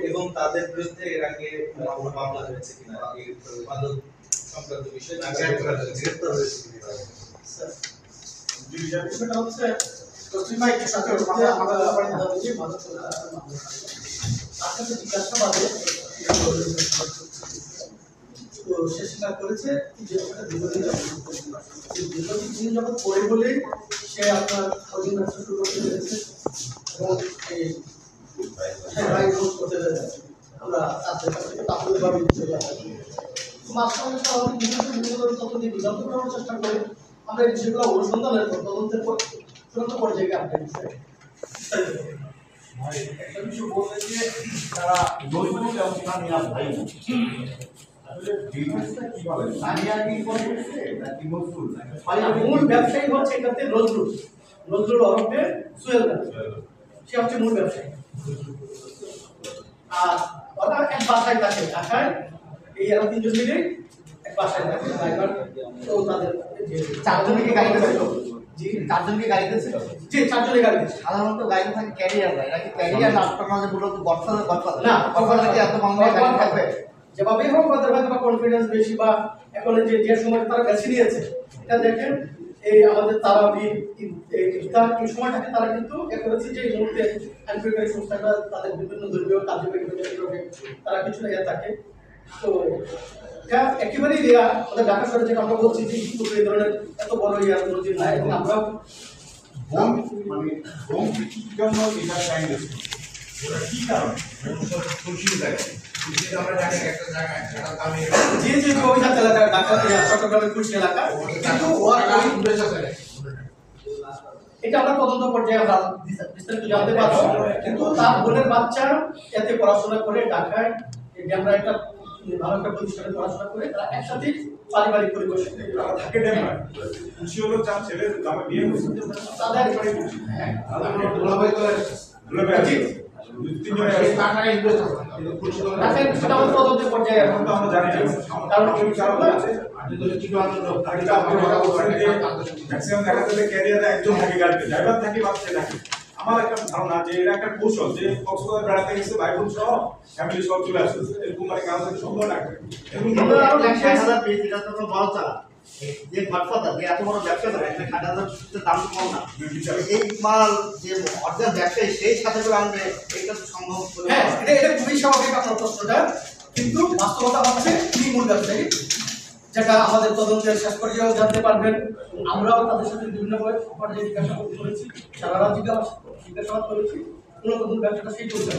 এবং তাদের বিরুদ্ধে এর আগে কোনো মামলা হয়েছে কিনা এই মাদক সংক্রান্ত বিষয়ে গ্রেফতার হয়েছে কিনা স্যার বিষয়টা হচ্ছে তসলিমার সাথে আমাদের যে মাদক তার কাছে জিজ্ঞাসাবাদে তো সে স্বীকার করেছে যে ওটা দীর্ঘদিন যখন পড়ে বলে সে আপনার খোঁজ ব্যবসা শুরু করতে পেরেছে এবং এই আমরা তাদের কাছে তাৎক্ষণিকভাবে চলে আসি মাঝখানে তখন বিজ্ঞাপন করার চেষ্টা করি আমরা এই বিষয়গুলো অনুসন্ধানের তদন্তের চূড়ান্ত পর্যায়ে আপনার বিষয়ে একটা বিষয় বললেন যে তারা নৈপুণ্য ব্যবস্থা নেওয়া ভাই মূল ব্যবসায়ী হচ্ছে এটাতে নজরুল ওরফে সোহেল সে হচ্ছে মূল ব্যবসায়ী আর ওরা এক বাসায় থাকে ঢাকায় এই এরা তিনজন মিলে এক বাসায় থাকে ড্রাইভার তো তাদের চারজনকে গাড়িতে ছিল জি চারজনকে গাড়িতে ছিল জি চারজনের গাড়ি সাধারণত গাড়িতে থাকে ক্যারিয়ার যায় নাকি ক্যারিয়ার না আপনার মাঝে মূলত বর্ষা না কখন থেকে এত মামলা গাড়ি থাকবে যেভাবেই হোক ওদের হয়তো বা কনফিডেন্স বেশি বা এখন যে সময় তারা বেছে নিয়েছে এটা দেখেন এই আমাদের তারাবি ইফতার এই সময়টাকে তারা কিন্তু করেছে যে এই মুহূর্তে আন্তর্জাতিক সংস্থাটা তাদের বিভিন্ন ধর্মীয় কার্যক্রমে তারা কিছু ইয়ে থাকে তো এটা একেবারেই রেয়া আমাদের ঢাকা শহরে যেটা আমরা বলছি যে এই ধরনের এত বড় ইয়ার মসজিদ নাই এবং আমরা মানে জন্য এটা চাই ওটা কি কারণ খুশি লাগে যে অভিযান এলাকা ঢাকা চট্টগ্রামের খুশি এলাকা কিন্তু এটা আমরা তদন্ত পর্যায়ে আমরা বিস্তারিত জানতে পারবো কিন্তু তার বোনের বাচ্চা এতে পড়াশোনা করে ঢাকায় আমরা একটা ভালো একটা প্রতিষ্ঠানে পড়াশোনা করে তারা একসাথে পারিবারিক পরিবেশে থাকে ডেমরা খুশি হলো চার ছেলে আমার বিয়ে হয়েছে তাদের হ্যাঁ দুলাভাই তো দুলাভাই সেটা আমরা তদন্ত পর্যায়ে এখন তো আমরা জানি কারণ আছে ম্যাক্সিমাম দেখা যাবে ক্যারিয়ারে একজন থাকে গাড়িতে ড্রাইভার থাকে বাচ্চা থাকে আমার একটা ধারণা যে এটা একটা কৌশল যে কক্সবাজার বেড়াতে গেছে ভাই বোন সহ ফ্যামিলি সহ চলে আসছে এরকম মানে কারোর সাথে সম্ভব না এবং যে ঘটপাতা যে এত বড় ব্যবসা করে একটা 60,000 দাম কম না এই মাল যে অর্ধেক ব্যবসায়ী সেই সাথে করে আনবে এটা তো সম্ভব হ্যাঁ এটা খুবই স্বাভাবিক আপনার প্রশ্নটা কিন্তু বাস্তবতা হচ্ছে কি মূল ব্যবসায়ী যেটা আমাদের তদন্তের শেষ পর্যায়েও জানতে পারবেন আমরাও তাদের সাথে বিভিন্ন পর্যায়ে জিজ্ঞাসাবাদ করেছি সারা রাত জিজ্ঞাসাবাদ করেছি কোনো ব্যবসাটা সেই করতে